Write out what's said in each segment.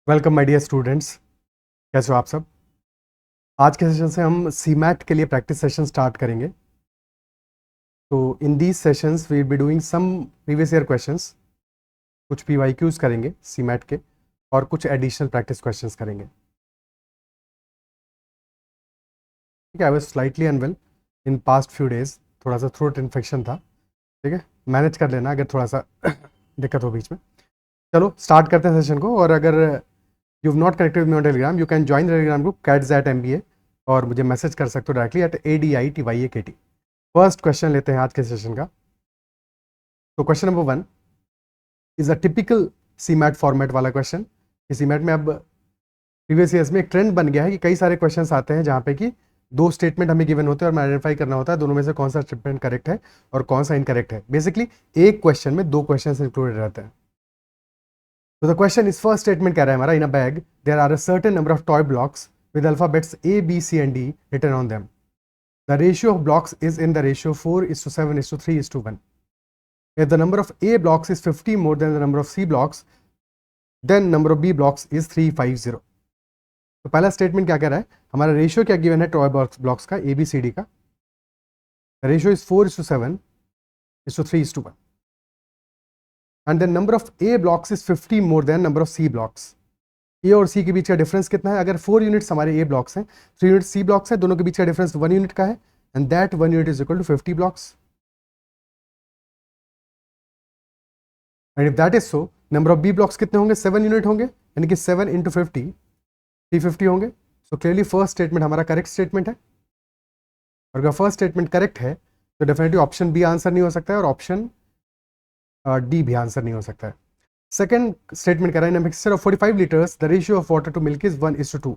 Welcome my dear students. कैसे हो आप सब। आज के सेशन से हम सीमैट के लिए प्रैक्टिस सेशन स्टार्ट करेंगे। तो in these sessions we will be doing some previous year questions, कुछ पीवाईक्यूज करेंगे सीमैट के और कुछ एडिशनल प्रैक्टिस क्वेश्चंस करेंगे। ठीक है, I was slightly unwell in past few days, थोड़ा सा थ्रोट इन्फेक्शन था। ठीक है, मैनेज कर लेना अगर थोड़ा सा दिक्कत हो बीच में। चलो स्टार्ट करते हैं सेशन को। और अगर you have not connected with me on Telegram, you can join the Telegram group CATS@MBA और मुझे मैसेज कर सकते हो डायरेक्टली @ADITYAKT। फर्स्ट क्वेश्चन लेते हैं आज के सेशन का। तो question number 1 is a typical CMAT format वाला क्वेश्चन। सीमैट में अब प्रीवियस ईयर्स में एक ट्रेंड बन गया है कि कई सारे क्वेश्चंस आते हैं जहाँ पे कि दो स्टेटमेंट हमें गिवन होते हैं और हमें आइडेंटिफाई करना होता है दोनों में से कौन सा स्टेटमेंट करेक्ट है और कौन सा इनकरेक्ट है। बेसिकली एक क्वेश्चन में दो क्वेश्चन इंक्लूडेड रहते हैं। तो the question is, first statement कह रहा है हमारा, in a bag there are a certain number of toy blocks with alphabets A, B, C and D written on them. The ratio of blocks is in the ratio 4:7:3:1. If the number of A blocks is 50 more than the number of C blocks, then number of B blocks is 350. तो पहला statement क्या कह रहा है, हमारा ratio क्या given है toy blocks का ABCD का। Ratio is 4:7:3:1 and then number of A blocks is 50 more than number of C blocks. A और सी के बीच का डिफरेंस कितना है? अगर 4 यूनिट्स हमारे ए ब्लॉक्स हैं, 3 यूनिट सी ब्लॉक्स हैं, दोनों के बीच का डिफरेंस 1 यूनिट का है and that 1 unit is equal to 50 blocks. And if that is so, number of B blocks कितने होंगे? 7 यूनिट होंगे, यानी कि 7 इंटू 50 350 होंगे। सो क्लियरली फर्स्ट स्टेटमेंट हमारा करेक्ट स्टेटमेंट है। और अगर फर्स्ट स्टेटमेंट करेक्ट है तो डेफिनेटली ऑप्शन बी आंसर नहीं हो सकता है और ऑप्शन डी भी आंसर नहीं हो सकता है। सेकेंड स्टेटमेंट कह रहा है, in a mixture of 45 litres the ratio of water to milk is 1:2।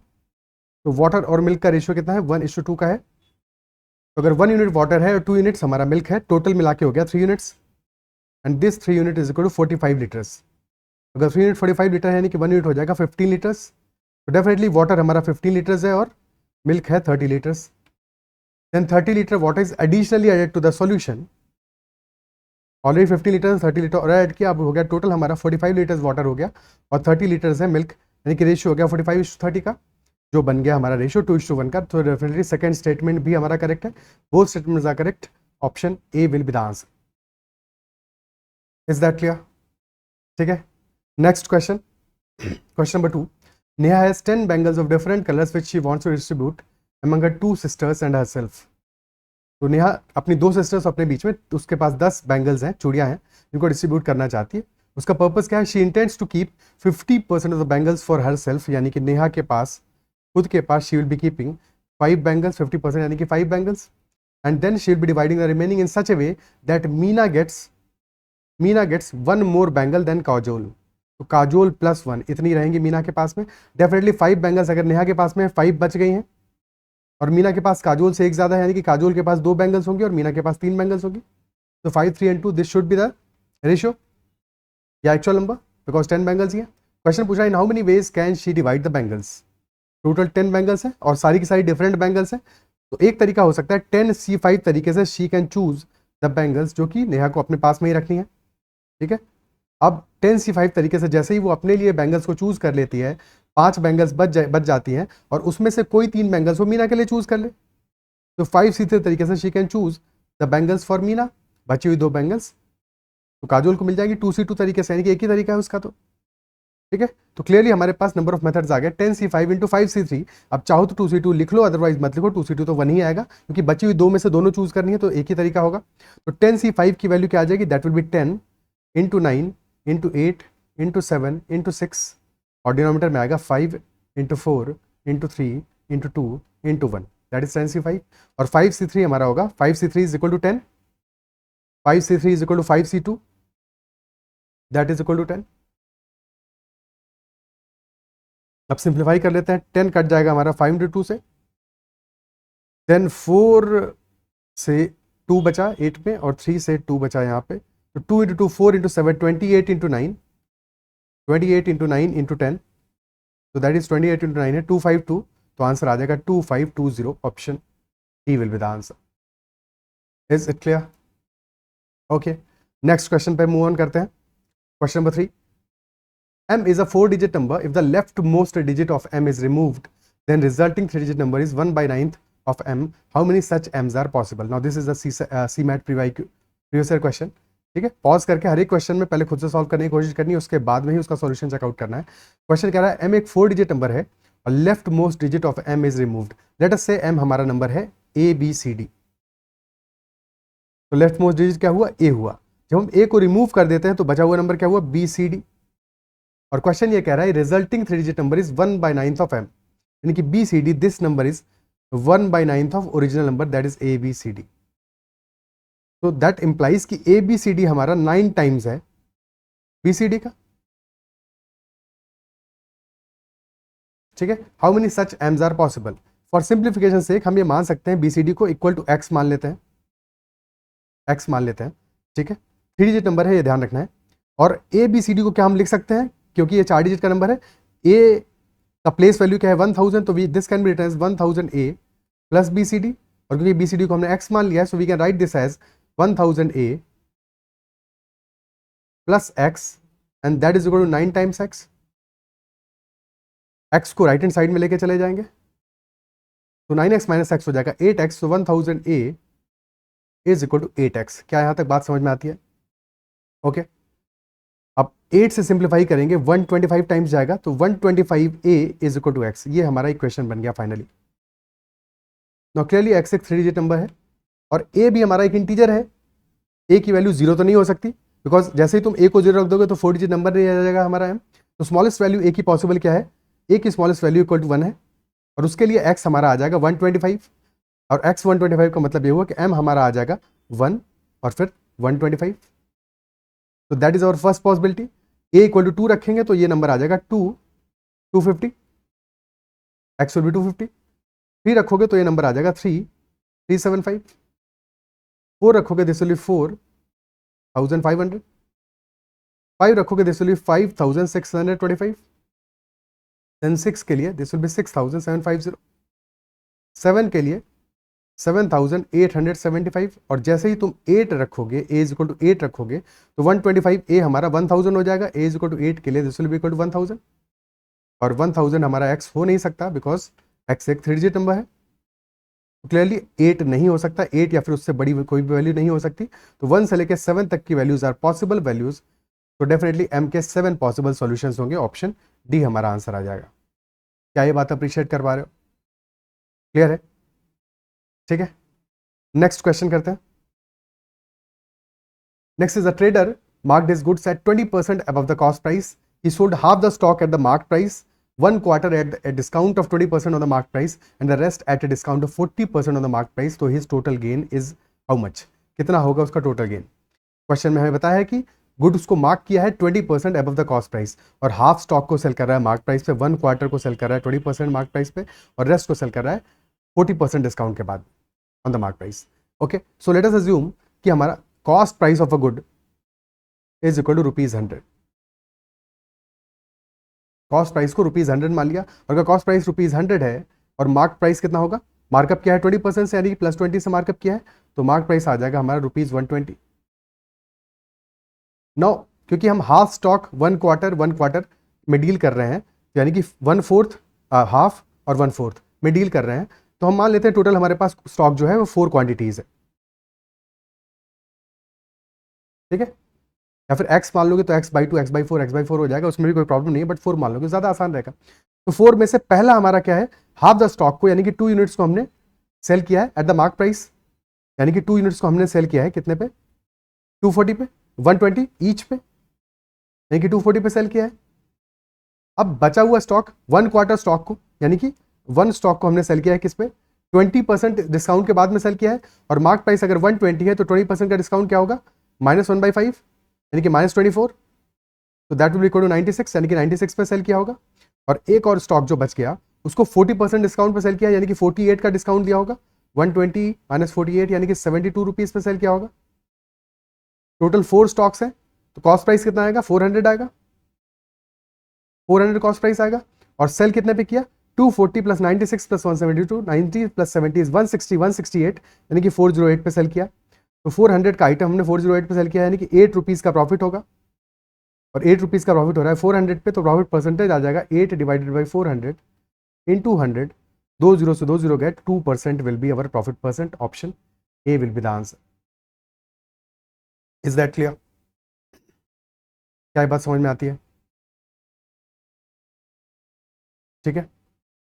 तो वाटर और मिल्क का रेशियो कितना है? 1:2 का है। तो अगर 1 यूनिट वाटर है और 2 यूनिट्स हमारा मिल्क है, टोटल मिला के हो गया 3 units and this 3 unit is equal to 45 litres. अगर 3 यूनिट 45 लीटर है यानी कि 1 यूनिट हो जाएगा 15 लीटर्स। तो डेफिनेटली वाटर हमारा 15 लीटर्स है और मिल्क है 30 litres. Then 30 litre water is additionally added to the solution. Already 15 litre 30 litre और ऐड किया, अब हो गया टोटल हमारा 45 लीटर्स वाटर हो गया और 30 लीटर्स है मिल्क, यानी कि रेशियो हो गया 45:30 का, जो बन गया हमारा रेशियो 2:1 का। तो डेफिनेटली सेकंड स्टेटमेंट भी हमारा करेक्ट है। Both statements are correct. Option A will be the answer. Is that clear? ठीक है, next question, question number 2। Neha has 10 bangles of different colors which she wants to distribute among her 2 sisters and herself. तो नेहा अपनी 2 sisters अपने बीच में, उसके पास 10 bangles हैं, चूड़ियां हैं, जिनको डिस्ट्रीब्यूट करना चाहती है। उसका पर्पस क्या है? She intends to keep 50% of the bangles for herself, यानी कि नेहा के पास, खुद के पास she will be keeping 5 bangles, 50% यानी कि 5 bangles. And then she will be dividing the remaining in such a way that Meena gets 1 more bangle than Kajol. तो काजोल +1 इतनी रहेंगी मीना के पास में। डेफिनेटली 5 बैंगल्स अगर नेहा के पास में 5 बच गई हैं और मीना के पास काजोल से एक ज़्यादा है, यानी कि काजोल के पास 2 बैंगल्स होंगे और मीना के पास 3 बैंगल्स होंगी। तो 5, 3 and 2 this should be the ratio या एक्चुअल नंबर, बिकॉज 10 बैंगल्स ही है। क्वेश्चन पूछा, in how many ways can she divide the bangles. Total 10 bangles हैं और सारी की सारी डिफरेंट बैंगल्स हैं। तो एक तरीका हो सकता है 10C5 तरीके से she can choose the bangles, जो कि नेहा को अपने पास में ही रखनी है। ठीक है, अब 10C5 तरीके से जैसे ही वो अपने लिए बैंगल्स को चूज कर लेती है, 5 बैंगल्स बच जाती हैं और उसमें से कोई 3 बैंगल्स वो मीना के लिए चूज कर ले। तो 5C3 तरीके से she can choose the bangles for Meena, बची हुई 2 बैंगल्स तो काजोल को मिल जाएगी 2C2 तरीके से, यानी कि एक ही तरीका है उसका। तो ठीक है, तो क्लियरली हमारे पास नंबर ऑफ मेथड्स आ गए 10C5 इंटू 5C3। अब चाहो तो 2C2 लिख लो, अदरवाइज मत लिखो, 2C2 तो 1 ही आएगा क्योंकि बची हुई 2 में से दोनों चूज करनी है, तो एक ही तरीका होगा। तो 10C5 की वैल्यू क्या आ जाएगी? That will be 10 into 9 into 8 into 7 into 6 और डिनोमीटर में आएगा 5 into 4 into 3 into 2 into 1, that is 10C5। और 5C3 हमारा होगा 5C3 is equal to 10, 5C3 is equal to 5C2, that is equal to 10। अब सिंप्लीफाई कर लेते हैं, 10 कट जाएगा हमारा 5 इंटू 2 से, देन 4 से 2 बचा 8 में और 3 से 2 बचा यहाँ पे। तो 2 into 2 4 into 7 28 into 9, 28 into 9 into 10, तो दैट इज 28 इंटू 9 है 252। तो आंसर आ जाएगा 2520। Option D will be the answer. Is it clear? Okay, next question पे मूव ऑन करते हैं। Question number 3। M is a 4-digit number. If the leftmost digit of M is removed, then resulting 3-digit number is 1/9 of M. How many such M's are possible? Now this is the CMAT previous year question. ठीक है, pause करके हर एक question में पहले खुद से solve करने की कोशिश करनी है, उसके बाद में ही उसका सॉल्यूशन चेकआउट करना है. क्वेश्चन कह रहा है M एक 4-digit नंबर है और left most digit of M is removed. Let us से M हमारा नंबर है ABCD. तो लेफ्ट मोस्ट डिजिट क्या हुआ? A हुआ. जब हम A को रिमूव कर देते हैं तो बचा हुआ नंबर क्या हुआ? BCD. और क्वेश्चन ये कह रहा है resulting 3-digit number is 1/9 of M, यानी कि BCD this number is 1/9 of original number that is ABCD. तो दैट इंप्लाइज कि ABCD हमारा 9 टाइम्स है BCD का. ठीक है, how many such M's are possible? For simplification से हम ये मान सकते हैं BCD को इक्वल टू X मान लेते हैं, X मान लेते हैं. ठीक है, 3-digit नंबर है, ये ध्यान रखना है. और ABCD को क्या हम लिख सकते हैं, क्योंकि ये 4 डिजिट का नंबर है, A का प्लेस वैल्यू क्या है 1000, तो this can be written as 1000A plus BCD. और क्योंकि BCD को हमने X मान लिया है, so we can write this as 1000A plus X and that is equal to 9 times X. X को राइट हैंड साइड में लेके चले जाएंगे तो 9x माइनस एक्स हो जाएगा 8x. तो 1000A is equal to 8x. क्या यहां तक बात समझ में आती है? ओके अब 8 से सिंप्लीफाई करेंगे 125 टाइम्स जाएगा, तो 125A is equal to x. ये हमारा इक्वेशन बन गया फाइनली. नाउ क्लियरली x एक 3-digit नंबर है और A भी हमारा एक इंटीजर है. A की वैल्यू 0 तो नहीं हो सकती, बिकॉज जैसे ही तुम A को 0 रख दोगे तो 4-digit नंबर नहीं आ जाएगा हमारा M. तो स्मॉलेस्ट वैल्यू A की पॉसिबल क्या है? A की स्मॉलेस्ट वैल्यू इक्वल टू 1 है और उसके लिए x हमारा आ जाएगा 125 और x 125 का मतलब ये हुआ कि M हमारा आ जाएगा 1 और फिर 125. तो that is our first possibility. A equal to 2 रखेंगे तो ये नंबर आ जाएगा 250. x will B 250. 3 रखोगे तो ये नंबर आ जाएगा 375. 4 रखोगे दिस विल बी 4500. 5 रखोगे दिस विल बी 5625. देन 6 के लिए दिस विल बी 6750. 7 के लिए 7875. और जैसे ही तुम 8 रखोगे, A इज इक्वल टू 8 रखोगे तो 125A हमारा 1000 हो जाएगा. A इज इक्वल टू 8 के लिए this will be equal to 1000. और 1000 हमारा x हो नहीं सकता बिकॉज x एक 3-digit नंबर है. क्लियरली 8 नहीं हो सकता, 8 या फिर उससे बड़ी कोई भी वैल्यू नहीं हो सकती. तो 1 से लेकर 7 तक की वैल्यूज आर पॉसिबल वैल्यूज. तो डेफिनेटली M के 7 पॉसिबल सॉल्यूशंस होंगे. ऑप्शन डी हमारा आंसर आ जाएगा. क्या ये बात अप्रिशिएट कर पा रहे हो? क्लियर है? ठीक है, नेक्स्ट क्वेश्चन करते हैं. Next is a trader marked his goods at 20% above the cost price. He sold half the stock at the marked price, 1 quarter at a discount of 20% on the marked price, and the rest at a discount of 40% on the marked price. So his total gain is how much? कितना होगा उसका total gain? Question में हमें बताया है कि good उसको mark किया है 20% above the cost price और हाफ स्टॉक को सेल कर रहा है मार्क प्राइस पे, 1 क्वार्टर को सेल कर रहा है 20% मार्क प्राइस पे और रेस्ट को सेल कर रहा है 40% डिस्काउंट के बाद on the mark price. Okay, so let us assume कि हमारा cost price of a good is equal to ₹100. Cost price को ₹100 मान लिया. और अगर कॉस्ट प्राइस ₹100 है और मार्क प्राइस कितना होगा? मार्कअप किया है 20% से, यानी कि +20 से मार्कअप किया है, तो मार्क प्राइस आ जाएगा हमारा ₹120. नाउ क्योंकि हम हाफ स्टॉक 1 क्वार्टर में डील कर रहे हैं, यानी कि 1/4 हाफ और 1/4 में डील कर रहे हैं, तो हम मान लेते हैं टोटल हमारे पास स्टॉक जो है वो 4 क्वांटिटीज है. ठीक है, या फिर x मान लोगे तो x/2 x/4 हो जाएगा, उसमें भी कोई प्रॉब्लम नहीं है, बट 4 मान लोगे ज़्यादा आसान रहेगा. तो 4 में से पहला हमारा क्या है? हाफ द स्टॉक को, यानी कि 2 यूनिट्स को हमने सेल किया है एट द मार्क प्राइस, यानी कि 2 यूनिट्स को हमने सेल किया है कितने पे? 240 पे, 120 ईच पे, यानी कि 240 पे सेल किया है. अब बचा हुआ स्टॉक 1 क्वार्टर स्टॉक को, यानी कि 1 स्टॉक को हमने सेल किया है किस पे? 20% डिस्काउंट के बाद में सेल किया है. और मार्क प्राइस अगर 120 है तो 20% का डिस्काउंट क्या होगा? -1/5, यानी कि -24. तो that will be equal to 96, यानी कि 96 पे सेल किया होगा. और एक और स्टॉक जो बच गया उसको 40% डिस्काउंट पे सेल किया, यानी कि 48 का डिस्काउंट दिया होगा. 120 - 48 यानी कि 72 रुपीज पे सेल किया होगा. टोटल 4 स्टॉक्स है, तो कॉस्ट प्राइस कितना आएगा? 400 आएगा. 400 कॉस्ट प्राइस आएगा. और सेल कितने पे किया? 240 + 96 + 172, 90 + 70 is 160, 168, यानी कि 408 पे सेल किया. तो 400 का आइटम हमने 408 पे सेल किया, यानी कि 8 रुपीज़ का प्रॉफिट होगा. और 8 रुपीज़ का प्रॉफिट हो रहा है 400 पे, तो प्रॉफिट परसेंटेज आ जाएगा 8 डिवाइडेड बाई 400 इंटू 100, 2 जीरो से 2 zero get 2% will be our profit percent. Option A will be the answer. Is that clear? क्या ये बात समझ में आती है? ठीक है.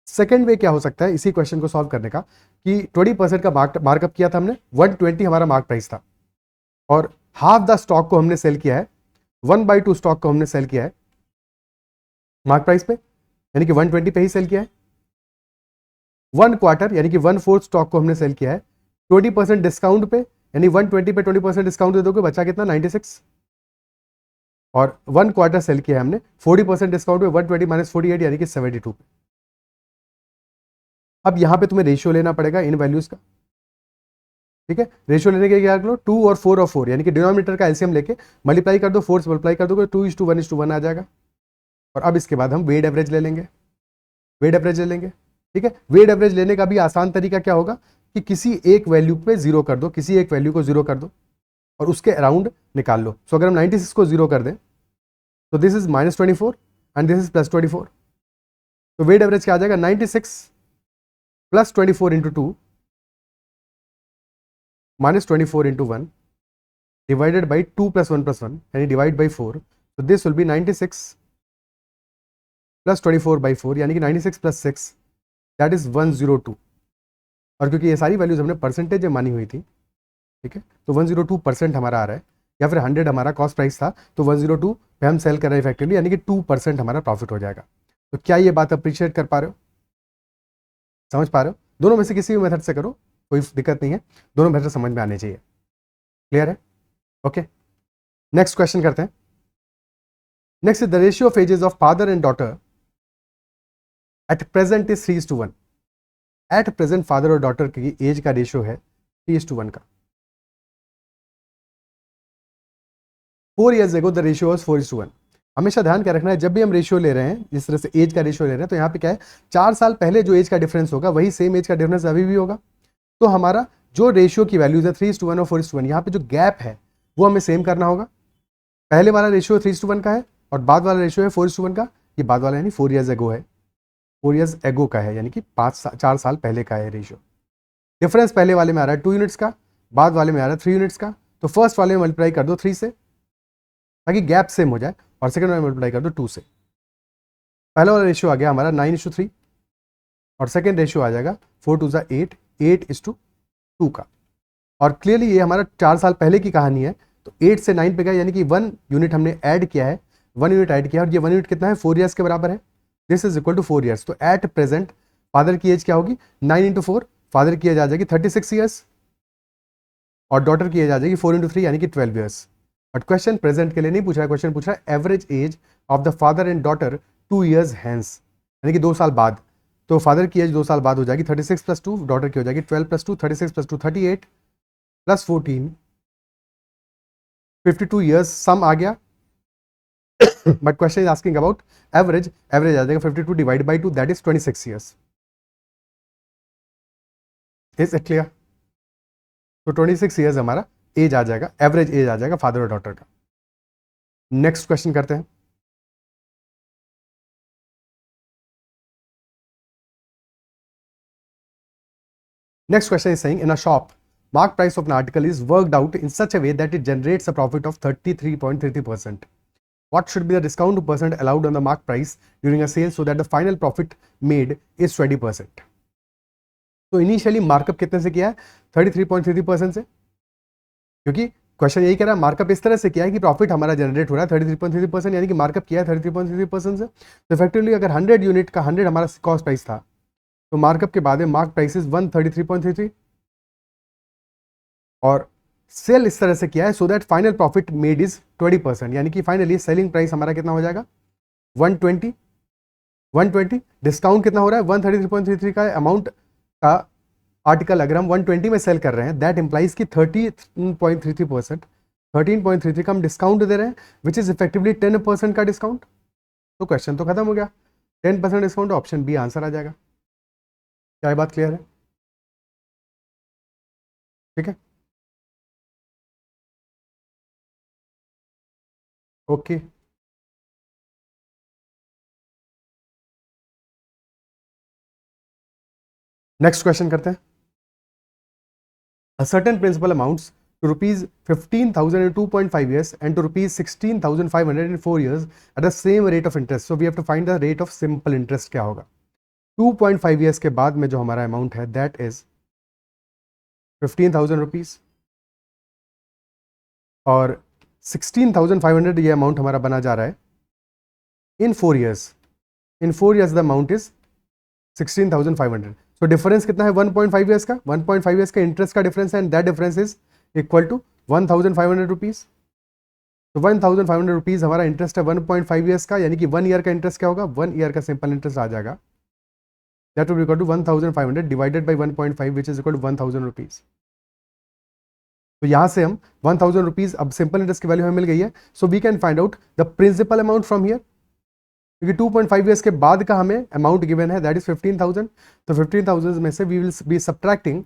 सेकेंड वे क्या हो सकता है इसी क्वेश्चन को सॉल्व करने का, कि 20% का मार्कअप किया था हमने, 120 हमारा मार्क प्राइस था, और हाफ द स्टॉक को हमने सेल किया है, 1/2 स्टॉक को हमने सेल किया है मार्क प्राइस पे, यानी कि 120 पे ही सेल किया है. 1/4 यानी कि 1/4 स्टॉक को हमने सेल किया है 20% डिस्काउंट पे, यानी 120 पे 20% डिस्काउंट दे दोगे, बचा कितना 96. और 1/4 सेल किया है हमने 40% डिस्काउंट पे, 120 माइनस 48 यानी कि 72 पे. अब यहां पे तुम्हें रेशियो लेना पड़ेगा इन वैल्यूज का. ठीक है, रेशियो लेने के क्या करो, 2 और 4 और 4, यानी कि डिनोमिनेटर का एलसीएम लेके मल्टीप्लाई कर दो, 4 से मल्टीप्लाई कर दोगे 2:1:1 आ जाएगा. और अब इसके बाद हम वेट एवरेज ले लेंगे. वेट एवरेज ले लेंगे. ठीक है, वेट एवरेज लेने का भी आसान तरीका क्या होगा कि किसी एक वैल्यू पे जीरो कर दो, किसी एक वैल्यू को जीरो कर दो और उसके अराउंड निकाल लो. सो अगर हम 96 को जीरो कर दें तो this is -24 and this is +24. तो वेट एवरेज क्या आ जाएगा, 96 + 24 इंटू 2 -24 इंटू 1 डिवाइडेड बाई 2 + 1 + 1, यानी डिवाइड बाई 4. तो दिस विल बी 96 + 24/4, यानी कि 96 + 6 दैट इज 102. और क्योंकि ये सारी वैल्यूज हमने परसेंटेज में मानी हुई थी, ठीक है, तो 102% हमारा आ रहा है, या फिर 100 हमारा कॉस्ट प्राइस था तो 102 पे हम सेल कर रहे हैं इफेक्टिवली, यानी कि 2% हमारा प्रॉफिट हो जाएगा. तो क्या ये बात अप्रिशिएट कर पा रहे हो, समझ पा रहे हो? दोनों में से किसी भी मेथड से करो, कोई दिक्कत नहीं है, दोनों मेथड समझ में आने चाहिए. क्लियर है? ओके, नेक्स्ट क्वेश्चन करते हैं. Next is the ratio of ages of father and daughter at present is 3:1. At present father और डॉटर की एज का रेशियो है 3:1 का. 4 years ago the ratio was 4:1. हमेशा ध्यान क्या रखना है, जब भी हम रेशियो ले रहे हैं, जिस तरह से एज का रेशियो ले रहे हैं, तो यहाँ पे क्या है, 4 साल पहले जो एज का डिफरेंस होगा वही सेम एज का डिफरेंस अभी भी होगा. तो हमारा जो रेशियो की वैल्यूज है 3:1 और 4:1, यहाँ पे जो गैप है वो हमें सेम करना होगा. पहले वाला रेशियो 3:1 का है और बाद वाला रेशियो है 4:1 का. ये बाद वाला यानी 4 years ago है, 4 years ago का है, यानी कि 4 साल पहले का है रेशियो. डिफरेंस पहले वाले में आ रहा है 2 यूनिट्स का, बाद वाले में आ रहा है 3 यूनिट्स का. तो फर्स्ट वाले में मल्टीप्लाई कर दो 3 से ताकि गैप सेम हो जाए, और सेकंड वाले में मल्टीप्लाई कर दो 2 से. पहला वाला रेशियो आ गया हमारा 9:3 और सेकंड रेशियो आ जाएगा 4 2 8, 8:2 का. और क्लियरली ये हमारा 4 साल पहले की कहानी है, तो 8 से 9 पे गया, यानी कि 1 यूनिट हमने ऐड किया है, 1 यूनिट ऐड किया, और ये 1 यूनिट कितना है, 4 ईयर्स के बराबर है. This is equal to 4 years. तो एट प्रेजेंट फादर की एज क्या होगी, 9 × 4, फादर की एज आ जाएगी 36 ईयर्स, और डॉटर की एज आ जाएगी 4 × 3 यानी कि 12 ईयर्स. बट क्वेश्चन प्रेजेंट के लिए नहीं पूछ रहा है, क्वेश्चन पूछ रहा है average age of the father and daughter 2 years hence, यानी कि 2 साल बाद. तो फादर की एज 2 साल बाद हो जाएगी 36 + 2, डॉटर की हो जाएगी 12 + 2, 36 + 2 38 + 14 52 ईयर्स. सम आ गया, but question is asking about average. Average आ जाएगा 52 divide by 2, that is 26 years. Is it clear? तो 26 ईयर्स हमारा एज आ जाएगा, एवरेज एज आ जाएगा फादर और डॉटर का. नेक्स्ट क्वेश्चन करते हैं. Next question is saying, in a shop, mark price of an article is worked out in such a way that it generates a profit of 33.33%. What should be the discount percent allowed on the mark price during a sale so that the final profit made is 20%? तो initially markup कितने से किया है, 33.33% से, क्योंकि question यही कह रहा है मार्कअप इस तरह से किया है कि प्रॉफिट हमारा जनरेट हो रहा है 33.33%, यानी कि मार्कअप किया है 33.33% से. तो इफेक्टिवली अगर 100 यूनिट का 100 हमारा कॉस्ट प्राइस था, तो मार्कअप के बाद में मार्क प्राइस इज 133.33, और सेल इस तरह से किया है so that final profit made is 20%, यानी कि फाइनली सेलिंग प्राइस हमारा कितना हो जाएगा 120. 120 डिस्काउंट कितना हो रहा है 133.33 का अमाउंट का आर्टिकल अगर हम 120 में सेल कर रहे हैं, दैट इंप्लाइज की 13.33%, 13.33 का हम डिस्काउंट दे रहे हैं, विच इज इफेक्टिवली 10% का डिस्काउंट. तो क्वेश्चन तो खत्म हो गया, 10% डिस्काउंट, ऑप्शन बी आंसर आ जाएगा. क्या ये बात क्लियर है? ठीक है, ओके. नेक्स्ट क्वेश्चन करते हैं. A certain principal amounts to rupees 15,000 in 2.5 years and to rupees 16,500 in 4 years at the same rate of interest. So we have to find the rate of simple interest. क्या होगा? 2.5 years के बाद में जो हमारा amount है that is 15,000 rupees और 16,500 ये अमाउंट हमारा बना जा रहा है इन 4 years. In 4 years the amount is 16,500. So difference कितना है 1.5 years का. 1.5 years का इंटरेस्ट का डिफरेंस है and that difference is equal to 1,500 rupees. तो 1,500 रुपीज हमारा इंटरेस्ट है 1.5 years का, यानी कि 1 year का इंटरेस्ट क्या होगा? 1 year का सिंपल इंटरेस्ट आ जाएगा. That will be equal to 1,500 divided by 1.5 which is equal to 1,000 rupees. तो यहाँ से हम 1,000 रुपीज अब सिंपल इंटरेस्ट की वैल्यू हमें मिल गई है. So we can find out the principal amount from here, क्योंकि 2.5 years के बाद का हमें अमाउंट गिवन है दैट इज 15,000. तो 15,000 में से we will be subtracting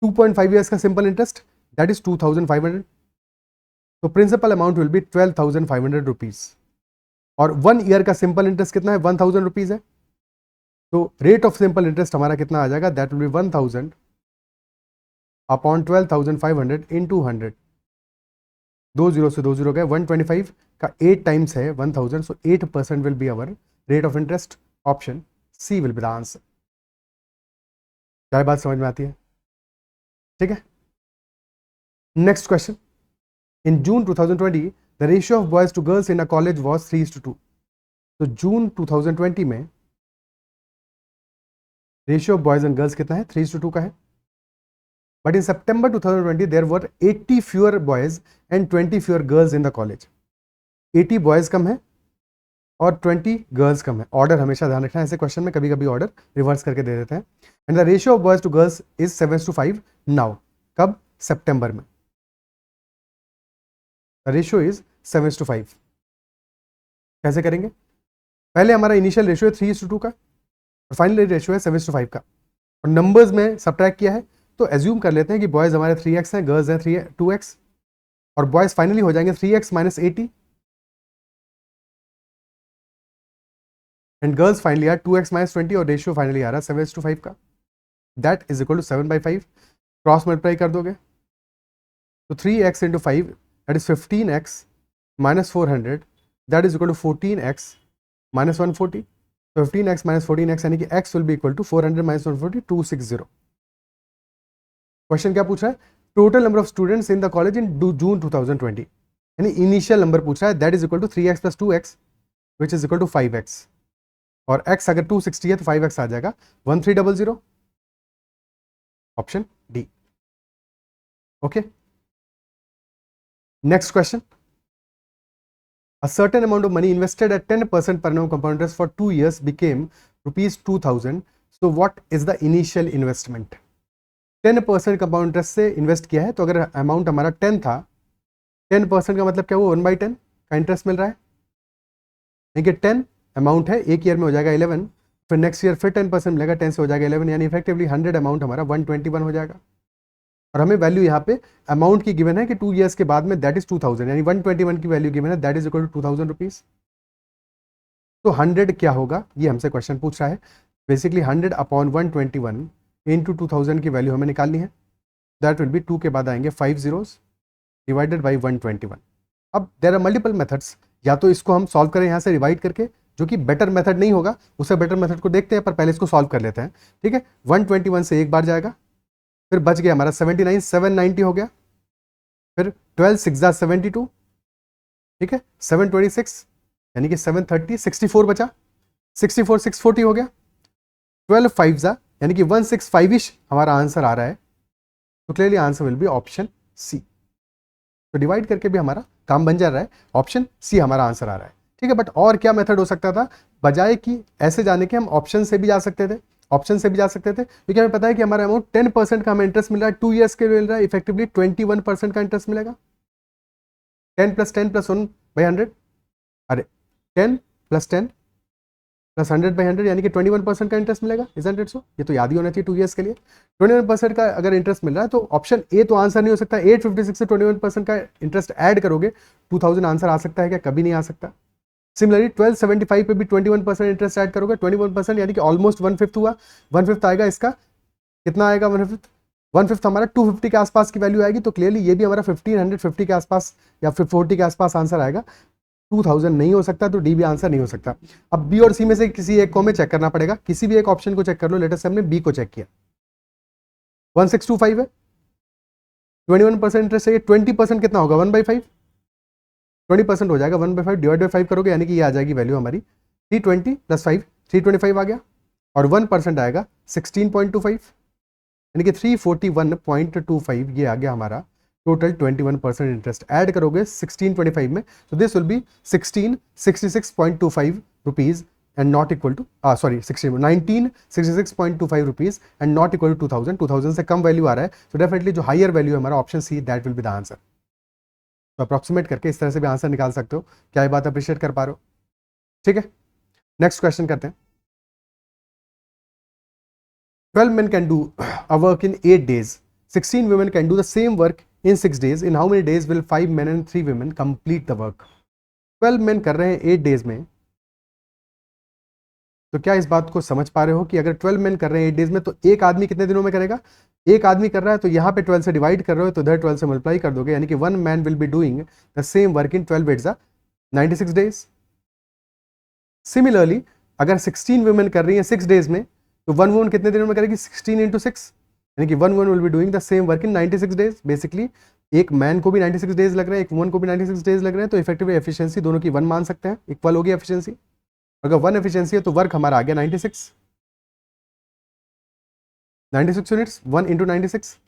2.5 years का सिंपल इंटरेस्ट दैट इज 2,500. तो principal amount will be 12,500 rupees और 1 year का सिंपल इंटरेस्ट कितना है? 1,000 रुपीज है. तो रेट ऑफ सिंपल इंटरेस्ट हमारा कितना आ जाएगा? That will B 1,000 upon 12,500 into 100. 2 0 से 2 0 गए. 125 का 8 टाइम्स है 1,000. So 8% will be our rate of interest. Option C will be the answer. क्या बात समझ में आती है? ठीक है. Next question. In June 2020 the ratio of boys to girls in a college was 3:2. तो जून 2020 में ratio of boys and girls कितना है? 3:2 का है. But in September 2020, there were 80 fewer boys and 20 fewer girls in the college. 80 boys कम है और 20 girls कम है. Order हमेशा ध्यान रखना है ऐसे क्वेश्चन में, कभी कभी ऑर्डर रिवर्स करके दे देते हैं. And the ratio of boys to girls is 7:5 now. कब? सितंबर में. The ratio is 7:5. कैसे करेंगे? पहले हमारा इनिशियल रेशियो है 3:2 का और फाइनल रेशियो है 7:5 का और नंबर्स में सब्ट्रैक्ट किया है. तो एज्यूम कर लेते हैं कि बॉयज हमारे 3x हैं, गर्ल्स हैं 2x और बॉयज फाइनली हो जाएंगे 3x minus 80 and girls finally are 2x minus 20 और रेशियो फाइनली आ रहा है 7:5 का. That is equal to 7/5. Cross multiply कर दोगे तो 3x into 5 that is 15x minus 400 that is equal to 14x minus 140. 15x minus 14x यानी कि x will be equal to 400 minus 140 260. Question क्या पूछ रहा है? Total number of students in the college in June 2020, यानी initial number पूछ रहा है that is equal to 3x plus 2x which is equal to 5x और x अगर 260 है तो 5x आ जाएगा 1300. Option D. Okay. Next question. A certain amount of money invested at 10% per annum compound interest for 2 years became rupees 2,000. So what is the initial investment? 10% compound interest से invest किया है. तो अगर amount हमारा 10 था, 10% का मतलब क्या हुआ? 1/10 का इंटरेस्ट मिल रहा है. देखिए 10 अमाउंट है, एक ईयर में हो जाएगा 11, फिर नेक्स्ट ईयर फिर 10% मिलेगा, 10 से हो जाएगा 11, यानी इफेक्टिवली 100 अमाउंट हमारा 121 हो जाएगा. और हमें वैल्यू यहाँ पे अमाउंट की गिवन है कि 2 years के बाद में दैट इज 2,000, यानी 121 की वैल्यू गिवन है that is equal to 2,000 rupees. तो 100 क्या होगा ये हमसे क्वेश्चन पूछ रहा है. बेसिकली 100 अपॉन 121 इंटू 2000 की वैल्यू हमें निकालनी है. दैट विल बी 2 के बाद आएंगे 5 zeros डिवाइडेड बाई 121. अब देयर आर मल्टीपल मेथड्स. या तो इसको हम सॉल्व करें यहाँ से डिवाइड करके, जो कि बेटर मेथड नहीं होगा, उससे बेटर मेथड को देखते हैं, पर पहले इसको सॉल्व कर लेते हैं. ठीक है. 121 से एक बार जाएगा, फिर बच गया हमारा 79, 790 हो गया, फिर 12 6 72. ठीक है. 726 यानी कि 730, 64 बचा, 64 640 हो गया, 12 5 यानी कि 165 हमारा आंसर आ रहा है. तो clearly answer will be option C. तो डिवाइड करके भी हमारा काम बन जा रहा है. ऑप्शन सी हमारा आंसर आ रहा है. ठीक है. बट और क्या मेथड हो सकता था? बजाय कि ऐसे जाने के हम ऑप्शन से भी जा सकते थे, क्योंकि हमें पता है कि हमारा अमाउंट 10% का हमें इंटरेस्ट मिल रहा है, 2 years के मिल रहा है, इफेक्टिवली 21% का इंटरेस्ट मिलेगा. 10 + 10 + 1/100, अरे 10 + 10 + 100/100 यानी कि 21% का इंटरेस्ट मिलेगा. इजंट इट सो? ये तो याद ही होना चाहिए 2 years के लिए. 21% का अगर इंटरेस्ट मिल रहा है तो ऑप्शन ए तो आंसर नहीं हो सकता. 856 से 21% का इंटरेस्ट ऐड करोगे 2000 आंसर आ सकता है क्या? कभी नहीं आ सकता. सिमिलरली 1275 पे भी 21% इंटरेस्ट ऐड करोगे, 21% यानी कि ऑलमोस्ट 1/5 हुआ, 1/5 आएगा इसका कितना आएगा 1/5? 1/5 हमारा 250 के आसपास की वैल्यू आएगी, तो क्लियरली ये भी हमारा 1550 के आसपास या फिर 40 के आसपास आंसर आएगा। 2000 नहीं हो सकता, तो डी भी आंसर नहीं हो सकता। अब बी और सी में से किसी एक को हमें चेक करना पड़ेगा, किसी भी एक ऑप्शन को चेक कर लो। लेटेस्ट हमने बी को चेक किया, 1625 है, 21% इंटरेस्ट है, 20% कितना होगा 1/5, 20% हो जाएगा 1/5 डिवाइड बाई 5 करोगे, यानी कि ये आ जाएगी वैल्यू हमारी 320 + 5, 325 आ गया, और 1% आएगा 16.25, यानी कि 341.25 ये आ गया हमारा टोटल 21% इंटरेस्ट। ऐड करोगे 1625 में, तो this will be 1666.25 rupees and not equal to 1966.25 rupees and not equal to 2000 से कम वैल्यू आ रहा है, तो डेफिनेटली जो हायर वैल्यू है हमारा option C, that will be the answer. तो अप्रॉक्सीमेट करके इस तरह से भी आंसर निकाल सकते हो। क्या ये बात अप्रिशिएट कर पा रहे हो? ठीक है, नेक्स्ट क्वेश्चन करते हैं। 12 men can do a work in 8 days. 16 women can do the same work in 6 days. In how many days will 5 men and 3 women complete the work? 12 men कर रहे हैं 8 days में, तो क्या इस बात को समझ पा रहे हो कि अगर 12 men कर रहे हैं 8 days में, तो एक आदमी कितने दिनों में करेगा? एक आदमी कर रहा है, तो यहाँ पे 12 से डिवाइड कर रहे हो, तो इधर 12 से मल्टीप्लाई कर दोगे, यानी कि 1 man will be doing the same work in 12 8 96 days. Similarly अगर 16 women कर रही हैं 6 days में, तो 1 woman कितने दिनों में करेगी? 16 into 6, यानी कि 1 woman will be doing the same work in 96 days. Basically एक मैन को भी 96 डेज लग रहे हैं, एक वुमन को भी 96 डेज लग रहे हैं, तो इफेक्टिव एफिशिएंसी दोनों की 1 मान सकते हैं, इक्वल होगी एफिशिएंसी। अगर 1 एफिशिएंसी है तो वर्क हमारा आ गया 96 यूनिट्स, 1 into 96।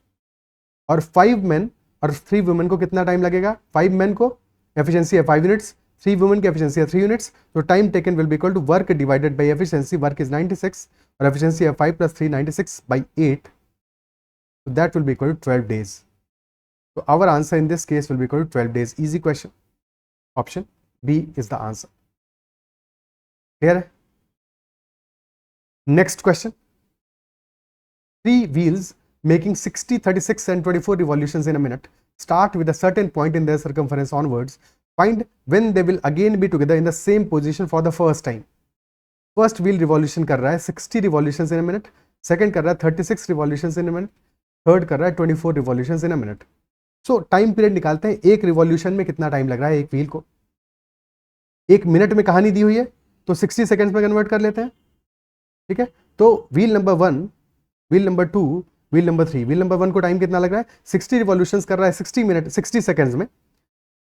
और 5 men और 3 वुमेन को कितना टाइम लगेगा? 5 men को एफिशिएंसी है 5 यूनिट्स, 3 वुमेन की एफिशिएंसी है 3 यूनिट्स, तो time taken will be equal to work divided by efficiency. Work is 96 और एफिशिएंसी है 5 + 3 96/8, so that will be equal to 12 days. So our answer in this case will be equal to 12 days. Easy question. Option B is the answer. Clear है? Next question. 3 wheels making 60, 36 and 24 revolutions in a minute start with a certain point in their circumference onwards. Find when they will again be together in the same position for the first time. First wheel revolution कर रहा है 60 revolutions in a minute, second कर रहा है 36 revolutions in a minute, third कर रहा है 24 revolutions in a minute. So time period निकालते हैं, एक रिवॉल्यूशन में कितना टाइम लग रहा है एक व्हील को। एक मिनट में कहानी दी हुई है, तो 60 सेकेंड्स में कन्वर्ट कर लेते हैं। ठीक है, तो wheel number 1, wheel number 2, wheel number 3, wheel number 1 को टाइम कितना लग रहा है? 60 रिवॉल्यूशंस कर रहा है 60 मिनट 60 सेकेंड्स में,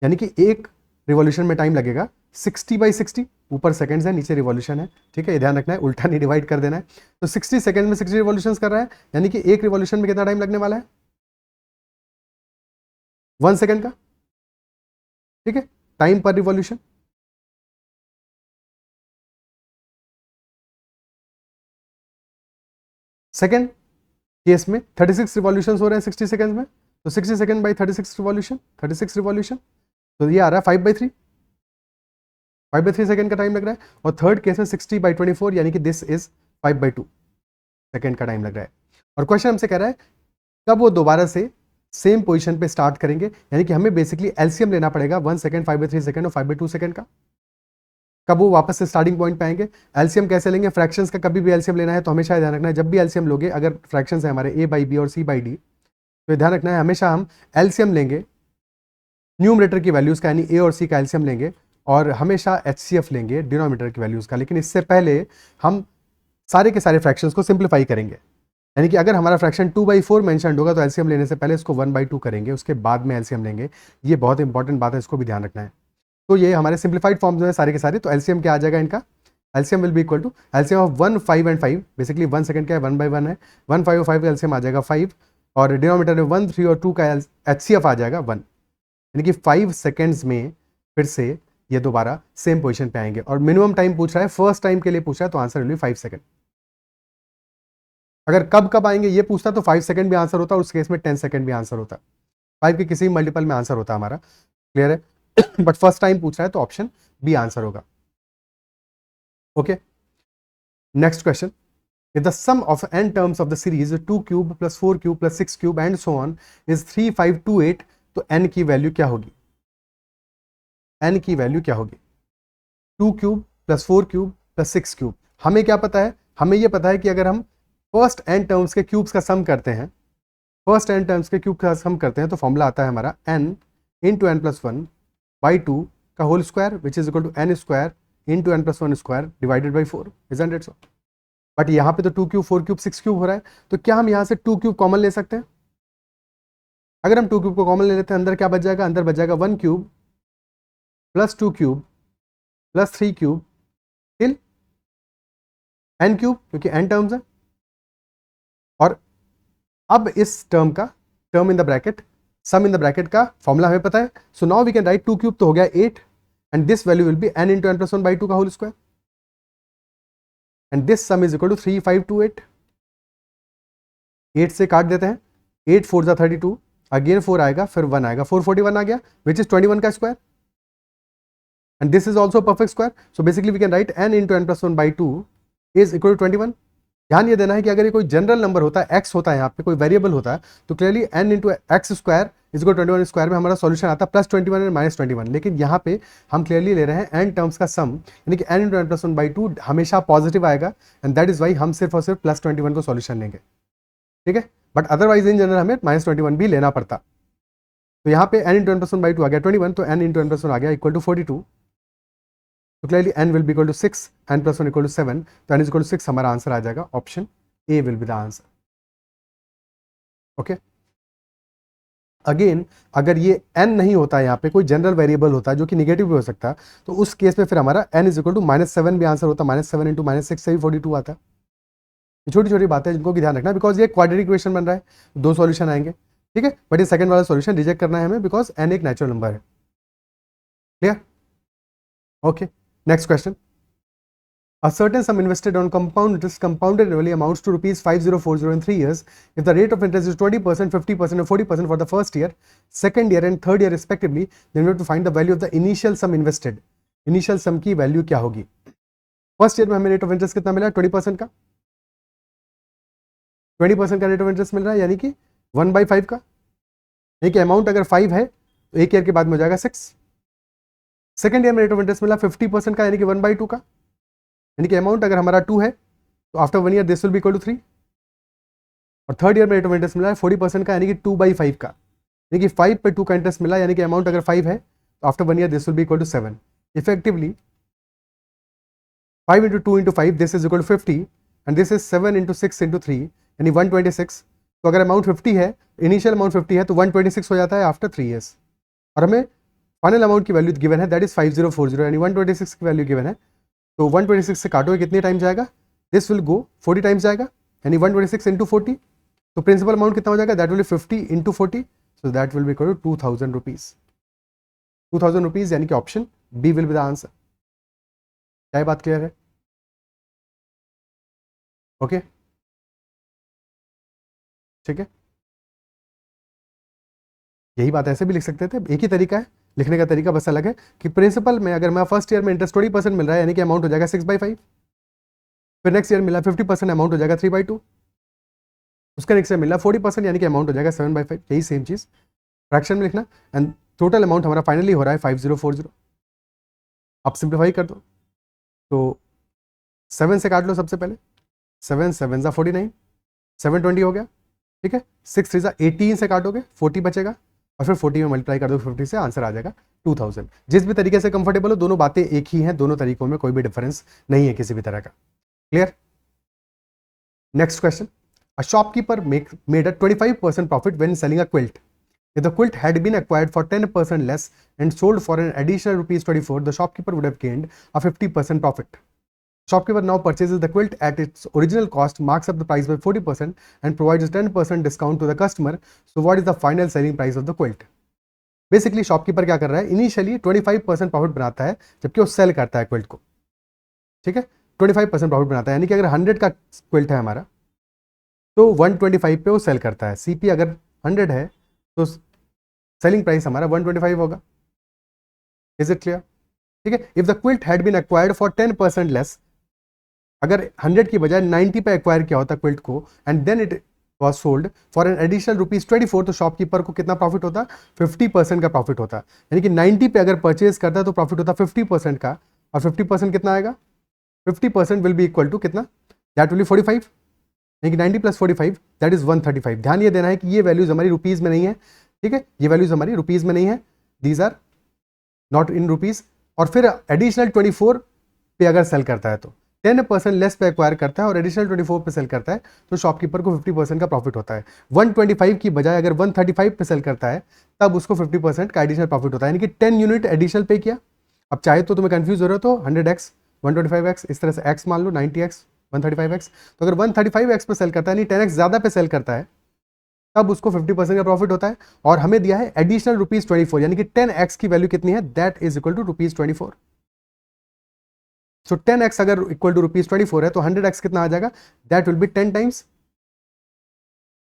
यानी कि एक रिवॉल्यूशन में टाइम लगेगा 60/60, ऊपर सेकेंड्स है नीचे रिवॉल्यूशन है। ठीक है, ये ध्यान रखना है, उल्टा नहीं डिवाइड कर देना है। तो 60 सेकेंड में 60 रिवॉल्यूशंस कर रहा है, यानी कि एक रिवॉल्यूशन में कितना टाइम लगने वाला है? 1 सेकेंड का। ठीक है, टाइम पर रिवॉल्यूशन। सेकेंड केस में 36 रिवॉल्यूशंस हो रहे हैं 60 सेकेंड्स में, तो 60 सेकेंड बाई 36 रिवॉल्यूशन, 36 रिवॉल्यूशन, तो ये आ रहा है 5/3, 5/3 सेकेंड का टाइम लग रहा है। और थर्ड केस में 60/24, यानी कि दिस इज 5/2 सेकेंड का टाइम लग रहा है। और क्वेश्चन हमसे कह रहा है कब वो दोबारा से सेम पोजीशन पे स्टार्ट करेंगे, यानी कि हमें बेसिकली एलसीएम लेना पड़ेगा 1 सेकेंड, 5/3 सेकेंड और 5/2 सेकेंड का। कब वो वापस से स्टार्टिंग पॉइंट पे आएंगे? एलसीएम कैसे लेंगे? फ्रैक्शंस का कभी भी एलसीएम लेना है तो हमेशा ध्यान रखना है, जब भी एलसीएम लोगे, अगर फ्रैक्शंस है हमारे a/b और c/d, तो ध्यान रखना है हमेशा हम एलसीएम लेंगे न्यूमरेटर की वैल्यूज का, यानी a और c का एलसीएम लेंगे, और हमेशा HCF लेंगे डिनोमिनेटर की वैल्यूज का। लेकिन इससे पहले हम सारे के सारे फ्रैक्शंस को सिंप्लीफाई करेंगे, यानी कि अगर हमारा फ्रैक्शन 2/4 मेंशन्ड होगा तो एलसीएम लेने से पहले इसको 1/2 करेंगे, उसके बाद में एलसीएम लेंगे। ये बहुत इंपॉर्टेंट बात है, इसको भी ध्यान रखना है। तो ये हमारे सिंप्लीफाइड फॉर्म्स में सारे के सारे, तो एलसीएम क्या आ जाएगा इनका? LCM will be equal to LCM of 1, 5 and 5, basically 1 second क्या है 1/1 है, 1, 5 और 5 का एलसीएम आ जाएगा 5, और डिनोमिनेटर में 1, 3 और 2 का HCF आ जाएगा 1, यानी कि 5 सेकेंड्स में फिर से ये दोबारा सेम पोजीशन पे आएंगे। और मिनिमम टाइम पूछ रहा है, फर्स्ट टाइम के लिए पूछ रहा है, तो आंसर विल बी 5 सेकंड। अगर कब कब आएंगे ये पूछता तो 5 सेकंड भी आंसर होता, और उस केस में 10 सेकंड भी आंसर होता, 5 के किसी मल्टीपल में आंसर होता हमारा। क्लियर है? बट फर्स्ट टाइम पूछ रहा है तो ऑप्शन बी आंसर होगा। Okay, next question. If the sum of n terms of the series 2 cube plus 4 cube plus 6 cube and so on is 3528, तो n की वैल्यू क्या होगी? n की वैल्यू क्या होगी? 2 cube plus 4 cube plus 6 cube. हमें क्या पता है? हमें यह पता है कि अगर हम फर्स्ट एन टर्म्स के क्यूब्स का सम करते हैं, फर्स्ट एन टर्म्स के क्यूब का सम करते हैं, तो फॉर्मूला आता है हमारा n into n plus one by two का whole square which is equal to n square into n plus one square divided by 4, isn't it so? But यहाँ पे तो 2 क्यूब 4 क्यूब 6 क्यूब हो रहा है, तो क्या हम यहाँ से 2 क्यूब कॉमन ले सकते हैं? अगर हम 2 क्यूब को कॉमन ले लेते हैं, अंदर क्या बच जाएगा? अंदर बच जाएगा 1 cube plus 2 cube plus 3 cube till n cube, क्योंकि n टर्म्स है। और अब इस टर्म का, term in the bracket, sum in the bracket का फॉर्मूला हमें पता है, so now we can write 2 cube तो हो गया 8 and this value will be n into n plus one by two का whole square and this sum is equal to 3528। 8 से काट देते हैं, 8 4 जा 32, अगेन 4 आएगा, फिर 1 आएगा, 441 आ गया विच इज 21 का square and this is also perfect square. So basically we can write n into n plus one by two is equal to 21। ध्यान ये देना है कि अगर ये कोई जनरल नंबर होता है, x होता है, यहाँ पे कोई वेरिएबल होता है, तो clearly n into x square is equal 21 square में हमारा सॉल्यूशन आता है प्लस 21 एंड माइनस 21। लेकिन यहाँ पे हम क्लियरली ले रहे हैं n टर्म्स का सम, यानी कि n into n plus one by two हमेशा पॉजिटिव आएगा एंड दैट इज वाई हम सिर्फ और सिर्फ प्लस 21 को सॉल्यूशन लेंगे, ठीक है। बट अदरवाइज इन जनरल हमें माइनस 21 भी लेना पड़ता। तो यहाँ पे n into n plus one by two आ गया 21, तो n into n plus one आ गया इक्वल टू 42। तो clearly n will be equal to 6, n plus one equal to 7, तो n इज इक्वल टू 6 हमारा आंसर आ जाएगा, option A will be the answer. Okay again अगर ये n नहीं होता है, यहाँ पे कोई जनरल वेरिएबल होता है जो कि निगेटिव भी हो सकता है, तो उस केस में फिर हमारा n इज इक्वल टू -7 भी आंसर होता है, -7 इंटू -6 से भी 42 आता है। छोटी छोटी बातें जिनको भी ध्यान रखना, बिकॉज ये क्वाड्रेटिक इक्वेशन बन रहा है, 2 सॉल्यूशन आएंगे, ठीक है। बट ये सेकंड वाला सॉल्यूशन रिजेक्ट करना है हमें, बिकॉज n एक नेचुरल नंबर है। Clear? Okay next question. A certain sum invested on compound interest compounded annually amounts to rupees 5040 in 3 years. If the rate of interest is 20%, 50% or 40% for the first year, second year and third year respectively, then we have to find the value of the initial sum invested. Initial sum की value क्या होगी? First year में हमें rate of interest कितना मिला? 20% का, 20% का rate of interest मिल रहा है, यानी कि 1/5 का, यानी कि अमाउंट अगर 5 है तो एक ईयर के बाद में हो जाएगा 6। सेकेंड ईयर में रेट ऑफ इंटरेस्ट मिला 50% का, यानी कि 1/2 का, यानी कि अमाउंट अगर हमारा 2 है तो after 1 year this will be equal to 3। और थर्ड ईयर में रेट ऑफ इंटरेस्ट मिला है 40% का, यानी कि 2/5 का, यानी कि 5 पे 2 का इंटरेस्ट मिला, यानी कि अमाउंट अगर 5 है तो after 1 year this will be equal to 7। Effectively 5 into 2 into 5 this is equal to 50 and this is 7 into 6 into 3 यानी 126। तो अगर अमाउंट 50 है, इनिशियल अमाउंट 50 है, तो 126 हो जाता है आफ्टर 3 ईयर्स। और हमें फाइनल अमाउंट की वैल्यू गिवन है, दैट इज 5040, यानी 126 की वैल्यू गिवन है। तो 126 से काटोगे कितने टाइम जाएगा? दिस विल गो 40 टाइम्स जाएगा, यानी 126 इंटू 40। तो प्रिंसिपल अमाउंट कितना हो जाएगा? That will be 50 into 40, so that will be equal to 2000 rupees. 2000 rupees, यानी कि option B will be the answer. क्या बात क्लियर है? ओके ठीक है, यही बात ऐसे भी लिख सकते थे, एक ही तरीका है, लिखने का तरीका बस अलग है कि प्रिंसिपल में अगर मैं फर्स्ट ईयर में इंटरेस्ट 20% मिल रहा है, यानी कि अमाउंट हो जाएगा 6/5, फिर नेक्स्ट ईयर मिला 50%, अमाउंट हो जाएगा 3/2, उसका नेक्स्ट ईयर मिला 40%, यानी कि अमाउंट हो जाएगा 7/5। यही सेम चीज फ्रैक्शन में लिखना एंड टोटल अमाउंट हमारा फाइनली हो रहा है 5040। आप सिंप्लीफाई कर दो तो 7 से काट लो सबसे पहले, 7 7 जा 49, 720 हो गया, ठीक है। 6 3 जा 18 से काटोगे 40 बचेगा, और फिर 40 में मल्टीप्लाई कर दो 50 से, आंसर आ जाएगा 2000। जिस भी तरीके से कंफर्टेबल हो, दोनों बातें एक ही हैं, दोनों तरीकों में कोई भी डिफरेंस नहीं है किसी भी तरह का। Clear? Next question. A shopkeeper made a 25% profit when selling a quilt. If the quilt had been acquired for 10% less and sold for an additional ₹24, the shopkeeper would have gained a 50% profit. Shopkeeper now purchases the quilt at its original cost, marks up the price by 40% and provides a 10% discount to the customer. So what is the final selling price of the quilt? Basically shopkeeper क्या कर रहा है? Initially 25% profit बनाता है जबकि वो cell करता है क्विल्ट को, ठीक है। 25% प्रॉफिट बनाता है, यानी कि अगर 100 का क्विल्ट है हमारा तो 125 पे वो सेल करता है। सीपी अगर 100 है तो सेलिंग प्राइस हमारा 125 होगा। Is it clear? ठीक है। If the quilt had been acquired for 10% less, अगर 100 की बजाय 90 पे एक्वायर किया होता क्विल्ट को and then it was sold for an additional ₹24, तो शॉपकीपर को कितना प्रॉफिट होता? 50% का प्रॉफिट होता। यानी कि 90 पे अगर परचेज करता है तो प्रॉफिट होता 50% का, और 50% कितना आएगा? 50% विल बी इक्वल टू कितना? दैट विल बी 45, यानी कि 90 प्लस 45 दैट इज 135। ध्यान ये देना है कि ये वैल्यूज हमारी रुपीज में नहीं है, ठीक है, ये वैल्यूज हमारी रुपीज में नहीं है, these are not in rupees. और फिर एडिशनल 24 पे अगर सेल करता है तो 10% लेस पे एक्वायर करता है और एडिशनल 24 पे सेल करता है तो शॉपकीपर को 50% का प्रॉफिट होता है। 125 की बजाय अगर 135 पे सेल करता है तब उसको 50% का एडिशनल प्रॉफिट होता है, यानी कि 10 यूनिट एडिशनल पे किया। अब चाहे तो तुम्हें कंफ्यूज हो रहे हो तो 100x 125x इस तरह से x मान लो, 90x 135x। तो अगर 135x पे सेल करता है यानी 10x ज़्यादा पे सेल करता है तब उसको 50% का प्रॉफिट होता है। और हमें दिया है एडिशनल ₹24, यानी कि 10x की वैल्यू कितनी है, that is equal to ₹24। So 10x अगर इक्वल टू ₹24 है तो 100x कितना आ जाएगा, that will be 10 times,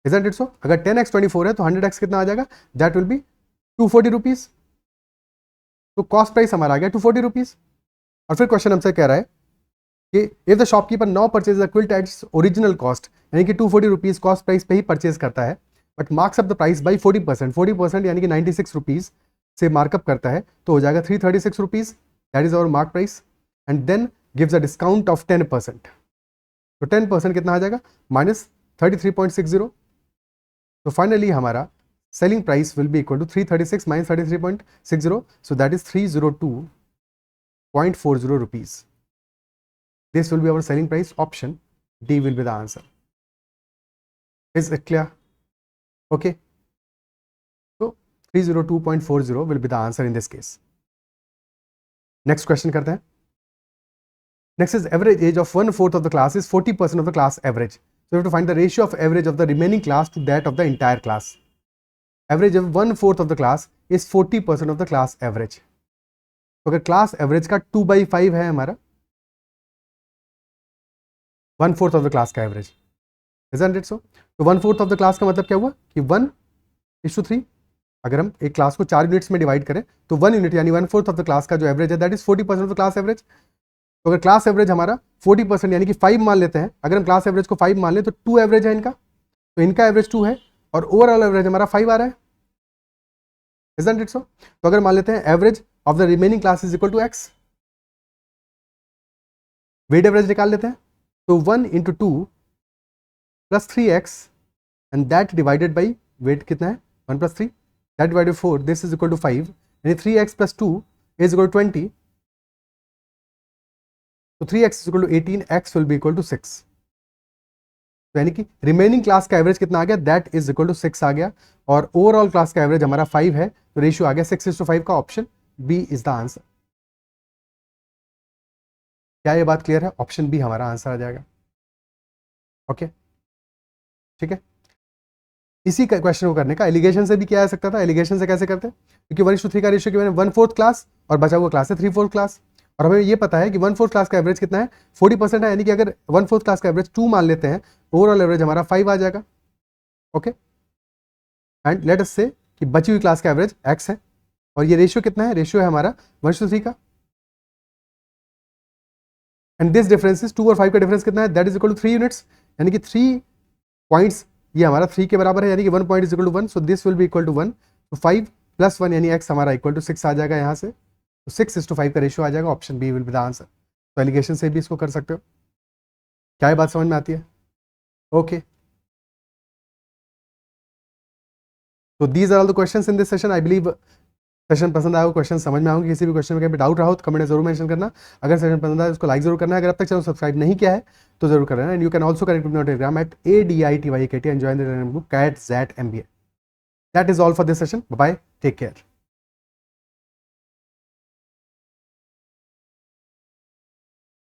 isn't it सो? अगर 10x 24 है तो 100x कितना आ जाएगा, दैट विल बी 240 रुपीज। तो कॉस्ट प्राइस हमारा आ गया 240 रुपीज। और फिर क्वेश्चन हमसे कह रहा है कि if the shopkeeper now purchase the quilt at its original cost, यानी कि 240 रुपीज कॉस्ट प्राइस पे ही परचेज करता है, but marks up the price by 40% यानी कि 96 रुपीज से मार्कअप करता है तो हो जाएगा 336 rupees, that is our mark price, and then gives a discount of 10%। तो 10% कितना आ जाएगा, -33.60। तो फाइनली हमारा selling price will be equal to 336 minus 33.60, so that is 302.40 rupees. This will be our selling price. Option D will be the answer. Is it clear? Okay. So 302.40 will be the answer in this case. Next question करते हैं. Next is average age of 1/4 of the class is 40% of the class average. So we have to find the ratio of average of the remaining class to that of the entire class. Average of 1/4 of the class is 40% of the class average. तो अगर class average का 2/5 है हमारा, 1/4 of the class का average, isn't it so? तो 1/4 of the class का मतलब क्या हुआ कि 1:3। अगर हम एक क्लास को 4 यूनिट्स में डिवाइड करें तो 1 यूनिट यानी 1/4 ऑफ द क्लास का जो एवरेज है that is 40% of the class average. तो अगर क्लास एवरेज हमारा 40% यानी कि 5 मान लेते हैं, अगर हम क्लास एवरेज को 5 मान लें तो 2 एवरेज है इनका, तो इनका एवरेज 2 है और ओवरऑल एवरेज हमारा 5 आ रहा है, isn't it so? तो अगर मान लेते हैं average of the remaining class is equal to x, weight average निकाल लेते हैं, तो 1 × 2 + 3x and that divided by weight कितना है 1 + 3 that divided 4, this is equal to 5, यानी 3x + 2 इज इक्वल टू 20, तो 3x is equal to 18, x will be equal to 6। तो यानी कि रिमेनिंग क्लास का एवरेज कितना आ गया, दैट इज इक्वल टू 6 आ गया, और ओवरऑल क्लास का एवरेज हमारा 5 है, तो रेशियो आ गया 6:5 का। Option B is the answer. क्या ये बात क्लियर है? ऑप्शन बी हमारा आंसर आ जाएगा। ओके, ठीक है। इसी क्वेश्चन को करने का एलिगेशन से भी किया जा सकता था। एलिगेशन से कैसे करते हैं, क्योंकि 1:3 का रेशियो की मैंने 1/4 क्लास और बचा हुआ क्लास है 3/4 क्लास, और हमें ये पता है कि 1/4 क्लास का एवरेज कितना है 40% है, यानी कि अगर 1/4 क्लास का एवरेज 2 मान लेते हैं, ओवरऑल एवरेज हमारा 5 आ जाएगा। ओके, एंड लेट अस से कि बची हुई क्लास का एवरेज x है, और ये रेशियो कितना है, रेशियो है हमारा 1:3 का, एंड दिस डिफरेंस इज 2 और 5 का डिफरेंस कितना है, that is equal to 3 units, यानी कि 3 पॉइंट्स ये हमारा 3 के बराबर है, यानी कि 1 point is equal to 1, so this will be equal to 1, तो 5 + 1 यानी x हमारा इक्वल टू 6 आ जाएगा यहाँ से, तो 6:5 का रेशियो आ जाएगा। Option B will be the answer. तो एलिगेशन से भी इसको कर सकते हो। क्या ये बात समझ में आती है? ओके, तो these are all the questions in this session. I believe session पसंद आया हो, क्वेश्चन समझ में आओगे। किसी भी क्वेश्चन में कहीं डाउट रहा हो तो कमेंट में जरूर मेंशन करना। अगर सेशन पसंद आया तो उसको लाइक जरूर करना है। अगर अब तक चैनल सब्सक्राइब नहीं किया है तो जरूर करना है। And you can also connect with Telegram at ADITYKT and join the group CAT-ZAT MBA। That is all for this session. Bye, take care.